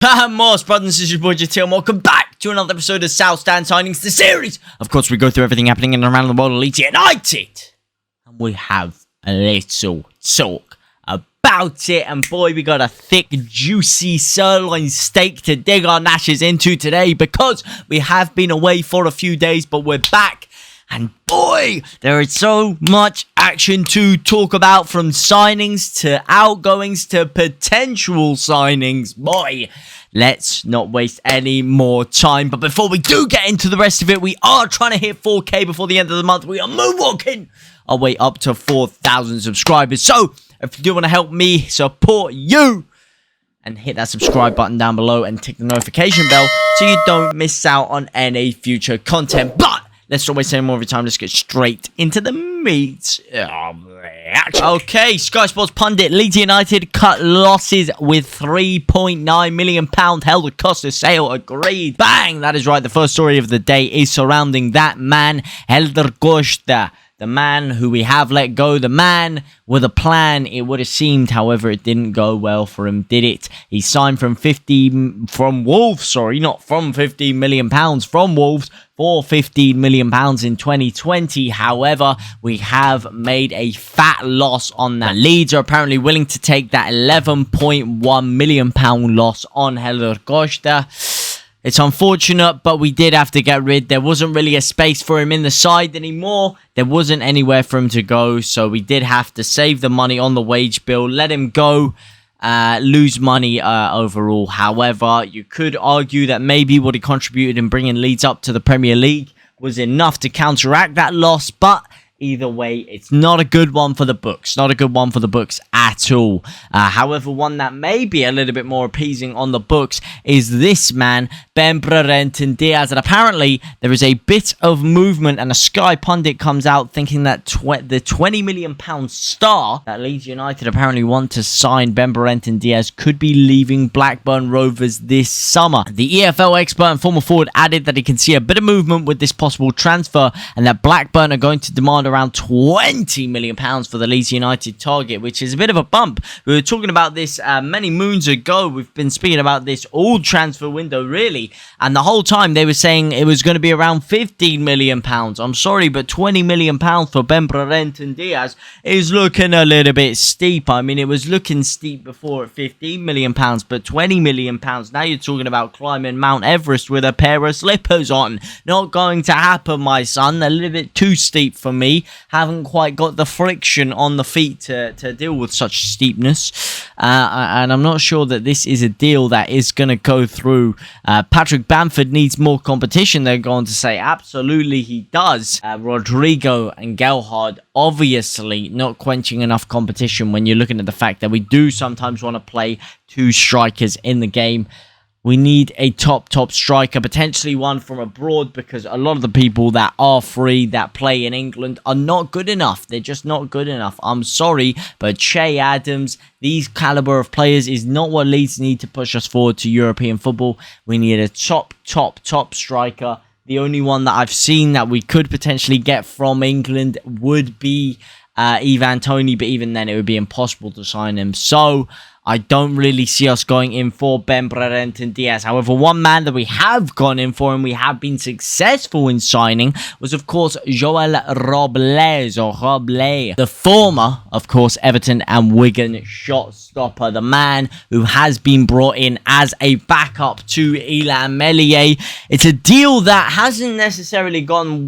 Morse, brothers and sisters, boy JTLive, welcome back to another episode of South Stand Signings, the series. Of course, we go through everything happening in and around the world of Leeds United. And we have a little talk about it. And boy, we got a thick, juicy sirloin steak to dig our gnashes into today, because we have been away for a few days, but we're back. And boy, there is so much action to talk about, from signings to outgoings to potential signings. Boy, let's not waste any more time. But before we do get into the rest of it, we are trying to hit 4K before the end of the month. We are moonwalking our way up to 4,000 subscribers. So if you do want to help me support you, and hit that subscribe button down below and tick the notification bell so you don't miss out on any future content. But let's not waste any more of your time. Let's get straight into the meat of the action. Okay, Sky Sports pundit, Leeds United cut losses with £3.9 million held at cost of sale. Agreed. Bang! That is right. The first story of the day is surrounding that man, Helder Costa. The man who we have let go, the man with a plan, it would have seemed. However, it didn't go well for him, did it? He signed from Wolves, not from £15 million, from Wolves for £15 million in 2020. However, we have made a fat loss on that. Leeds are apparently willing to take that £11.1 million loss on Helder Costa. It's unfortunate, but we did have to get rid. There wasn't really a space for him in the side anymore. There wasn't anywhere for him to go, so we did have to save the money on the wage bill, let him go, lose money overall. However, you could argue that maybe what he contributed in bringing Leeds up to the Premier League was enough to counteract that loss, but either way, it's not a good one for the books. Not a good one for the books at all. However, one that may be a little bit more appeasing on the books is this man, Ben Brereton Diaz. And apparently, there is a bit of movement, and a Sky pundit comes out thinking that the £20 million star that Leeds United apparently want to sign, Ben Brereton Diaz, could be leaving Blackburn Rovers this summer. The EFL expert and former forward added that he can see a bit of movement with this possible transfer, and that Blackburn are going to demand around £20 million for the Leeds United target, which is a bit of a bump. We were talking about this many moons ago. We've been speaking about this all transfer window, really, and the whole time they were saying it was going to be around £15 million. I'm sorry, but £20 million for Ben Brereton Diaz is looking a little bit steep. I mean, it was looking steep before at £15 million, but £20 million, now you're talking about climbing Mount Everest with a pair of slippers on. Not going to happen, my son. A little bit too steep for me. Haven't quite got the friction on the feet to deal with such steepness, and I'm not sure that this is a deal that is going to go through. Patrick Bamford needs more competition, they're going to say. Absolutely he does. Rodrigo and Gelhardt obviously not quenching enough competition when you're looking at the fact that we do sometimes want to play two strikers in the game. We need a top striker, potentially one from abroad, because a lot of the people that are free, that play in England, are not good enough. They're just not good enough. I'm sorry, but Che Adams, these caliber of players is not what Leeds need to push us forward to European football. We need a top striker. The only one that I've seen that we could potentially get from England would be Ivan Toney, but even then it would be impossible to sign him. So I don't really see us going in for Ben Brereton Diaz. However, one man that we have gone in for and we have been successful in signing was, of course, Joel Robles, the former, of course, Everton and Wigan shot stopper. The man who has been brought in as a backup to Illan Meslier. It's a deal that hasn't necessarily gone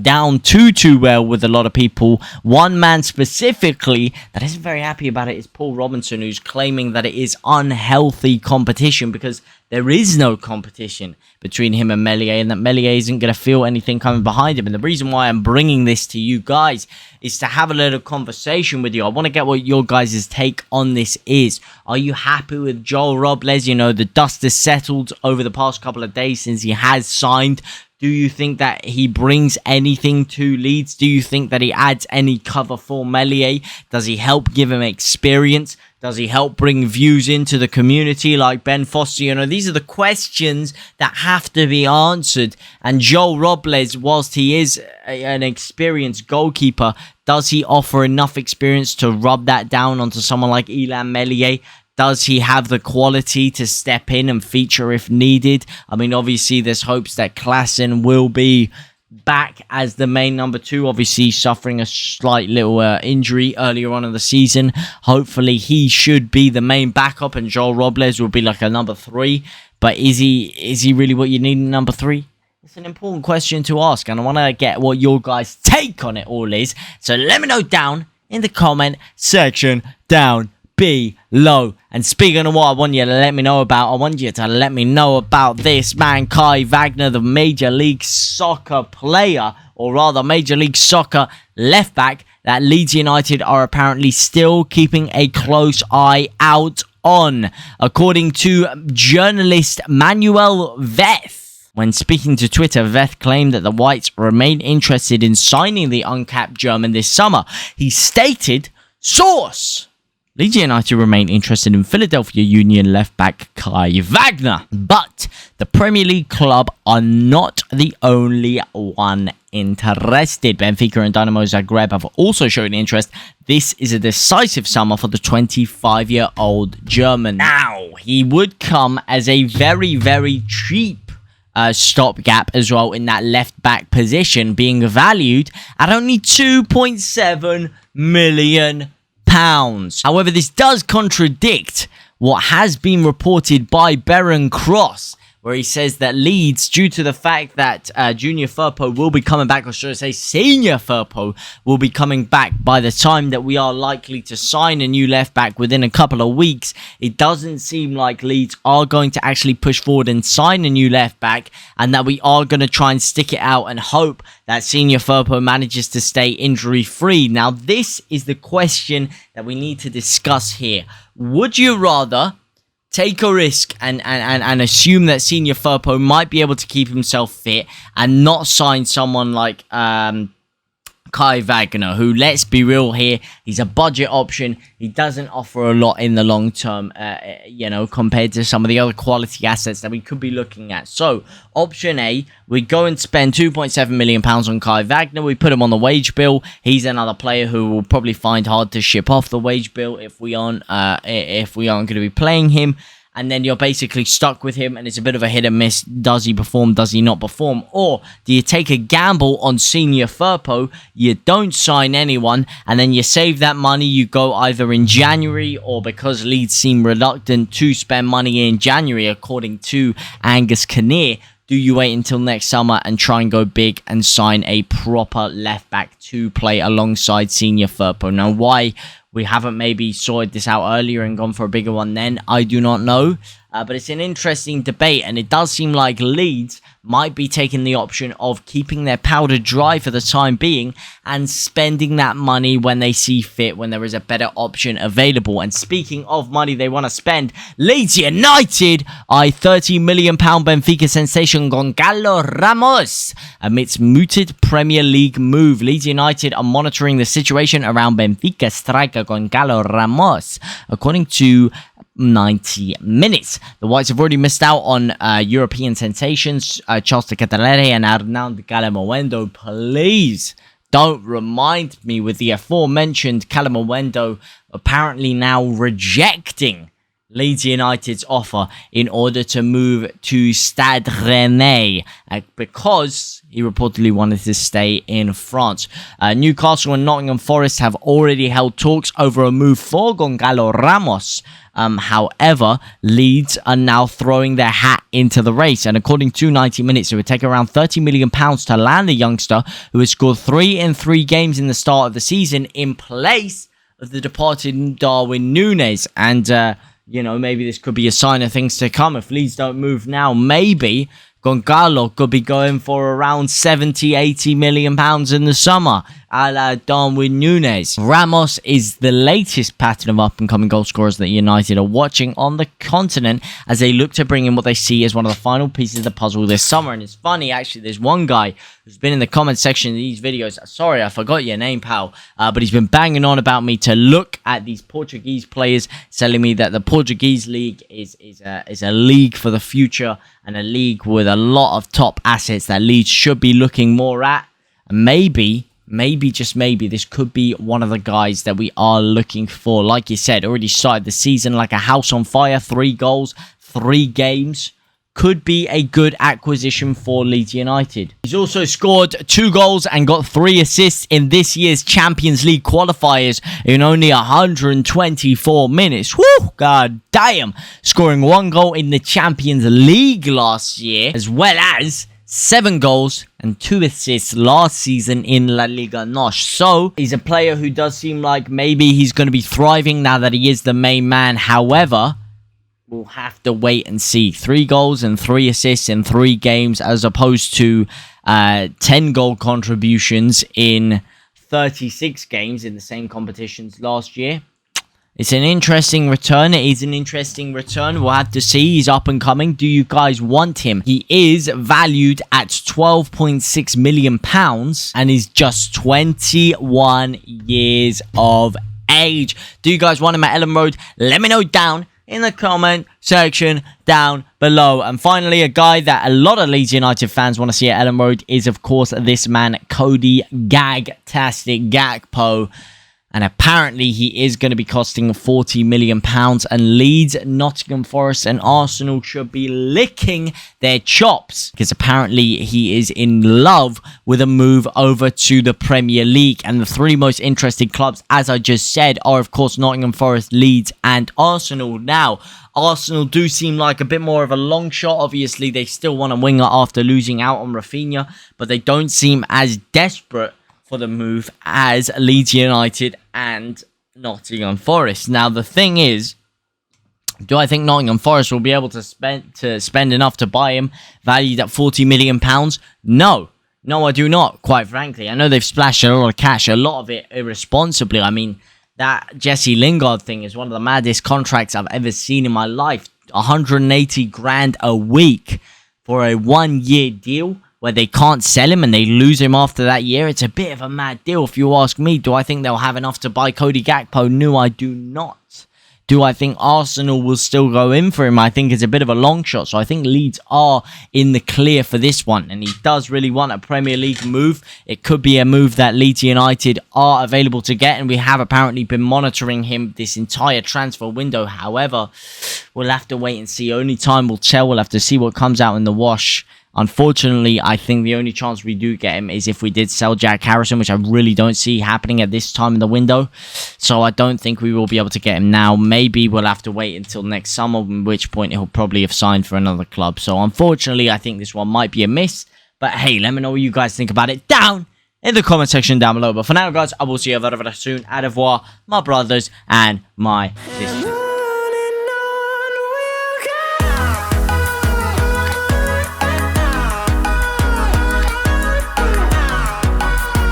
down too well with a lot of people. One man specifically that isn't very happy about it is Paul Robinson, who's claiming that it is unhealthy competition because there is no competition between him and Meslier, and that Meslier isn't going to feel anything coming behind him. And the reason why I'm bringing this to you guys is to have a little conversation with you. I want to get what your guys' take on this is. Are you happy with Joel Robles? You know, the dust has settled over the past couple of days since he has signed. Do you think that he brings anything to Leeds? Do you think that he adds any cover for Meslier? Does he help give him experience? Does he help bring views into the community like Ben Foster? You know, these are the questions that have to be answered. And Joel Robles, whilst he is an experienced goalkeeper, does he offer enough experience to rub that down onto someone like Illan Meslier? Does he have the quality to step in and feature if needed? I mean, obviously, there's hopes that Klaassen will be back as the main number 2, obviously suffering a slight little injury earlier on in the season. Hopefully he should be the main backup and Joel Robles will be like a number 3. But is he really what you need in number 3? It's an important question to ask, and I want to get what your guys' take on it all is. So let me know down in the comment section down below. And speaking of what I want you to let me know about, I want you to let me know about this man, Kai Wagner, the Major League Soccer player, or rather Major League Soccer left back that Leeds United are apparently still keeping a close eye out on, according to journalist Manuel Veth. When speaking to Twitter, Veth claimed that the Whites remain interested in signing the uncapped German this summer. He stated, source: Leeds United remain interested in Philadelphia Union left-back Kai Wagner, but the Premier League club are not the only one interested. Benfica and Dynamo Zagreb have also shown interest. This is a decisive summer for the 25-year-old German. Now, he would come as a very, very cheap stopgap as well in that left-back position, being valued at only £2.7 million. However, this does contradict what has been reported by Beren Cross, where he says that Leeds, due to the fact that Junior Firpo will be coming back, or should I say Senior Firpo will be coming back by the time that we are likely to sign a new left back within a couple of weeks, it doesn't seem like Leeds are going to actually push forward and sign a new left back, and that we are going to try and stick it out and hope that Senior Firpo manages to stay injury free. Now, this is the question that we need to discuss here. Would you rather take a risk and assume that Senior Firpo might be able to keep himself fit and not sign someone like Kai Wagner, who, let's be real here, he's a budget option. He doesn't offer a lot in the long term, compared to some of the other quality assets that we could be looking at. So, option A, we go and spend £2.7 million on Kai Wagner. We put him on the wage bill. He's another player who will probably find hard to ship off the wage bill if we aren't going to be playing him. And then you're basically stuck with him, and it's a bit of a hit and miss. Does he perform? Does he not perform? Or do you take a gamble on Senior Firpo? You don't sign anyone, and then you save that money. You go either in January, or because Leeds seem reluctant to spend money in January, according to Angus Kinnear, do you wait until next summer and try and go big and sign a proper left back to play alongside Senior Firpo? Now, why we haven't maybe sorted this out earlier and gone for a bigger one then, I do not know. But it's an interesting debate, and it does seem like Leeds might be taking the option of keeping their powder dry for the time being and spending that money when they see fit, when there is a better option available. And speaking of money they want to spend, Leeds United eye £30 million Benfica sensation Gonzalo Ramos amidst mooted Premier League move. Leeds United are monitoring the situation around Benfica striker Gonzalo Ramos, according to 90 minutes. The Whites have already missed out on European sensations Charles de Ketelaere and Arnaud Calamawendo. Please don't remind me with the aforementioned Calamawendo apparently now rejecting Leeds United's offer in order to move to Stade Rennais because he reportedly wanted to stay in France. Newcastle and Nottingham Forest have already held talks over a move for Gonzalo Ramos. However, Leeds are now throwing their hat into the race, and according to 90 minutes, it would take around £30 million to land the youngster who has scored 3 in 3 games in the start of the season in place of the departed Darwin Núñez. And maybe this could be a sign of things to come. If Leeds don't move now, maybe Gonzalo could be going for around 70, 80 million pounds in the summer, a la Darwin Núñez. Ramos is the latest pattern of up-and-coming goal scorers that United are watching on the continent as they look to bring in what they see as one of the final pieces of the puzzle this summer. And it's funny, actually, there's one guy who's been in the comment section of these videos. Sorry, I forgot your name, pal. But he's been banging on about me to look at these Portuguese players, telling me that the Portuguese league is a league for the future and a league with a lot of top assets that Leeds should be looking more at. And maybe maybe, just maybe, this could be one of the guys that we are looking for. Like you said, already started the season like a house on fire. 3 goals, 3 games. Could be a good acquisition for Leeds United. He's also scored 2 goals and got 3 assists in this year's Champions League qualifiers in only 124 minutes. Woo! God damn! Scoring 1 goal in the Champions League last year, as well as 7 goals and 2 assists last season in La Liga NOS. So, he's a player who does seem like maybe he's going to be thriving now that he is the main man. However, we'll have to wait and see. 3 goals and 3 assists in 3 games as opposed to 10 goal contributions in 36 games in the same competitions last year. It's an interesting return. It is an interesting return. We'll have to see. He's up and coming. Do you guys want him? He is valued at £12.6 million and is just 21 years of age. Do you guys want him at Ellen Road? Let me know down in the comment section down below. And finally, a guy that a lot of Leeds United fans want to see at Ellen Road is, of course, this man, Cody Gagtastic Gakpo. And apparently, he is going to be costing £40 million. And Leeds, Nottingham Forest and Arsenal should be licking their chops, because apparently he is in love with a move over to the Premier League. And the 3 most interested clubs, as I just said, are, of course, Nottingham Forest, Leeds and Arsenal. Now, Arsenal do seem like a bit more of a long shot. Obviously, they still want a winger after losing out on Rafinha, but they don't seem as desperate for the move as Leeds United and Nottingham Forest. Now, the thing is, do I think Nottingham Forest will be able to spend enough to buy him, valued at £40 million? No. No, I do not, quite frankly. I know they've splashed a lot of cash, a lot of it irresponsibly. I mean, that Jesse Lingard thing is one of the maddest contracts I've ever seen in my life. 180 grand a week for a 1-year deal, where they can't sell him and they lose him after that year. It's a bit of a mad deal, if you ask me. Do I think they'll have enough to buy Cody Gakpo? No, I do not. Do I think Arsenal will still go in for him? I think it's a bit of a long shot. So I think Leeds are in the clear for this one. And he does really want a Premier League move. It could be a move that Leeds United are available to get. And we have apparently been monitoring him this entire transfer window. However, we'll have to wait and see. Only time will tell. We'll have to see what comes out in the wash. Unfortunately, I think the only chance we do get him is if we did sell Jack Harrison, which I really don't see happening at this time in the window. So I don't think we will be able to get him now. Maybe we'll have to wait until next summer, at which point he'll probably have signed for another club. So unfortunately, I think this one might be a miss. But hey, let me know what you guys think about it down in the comment section down below. But for now, guys, I will see you very, very soon. Au revoir, my brothers and my sisters.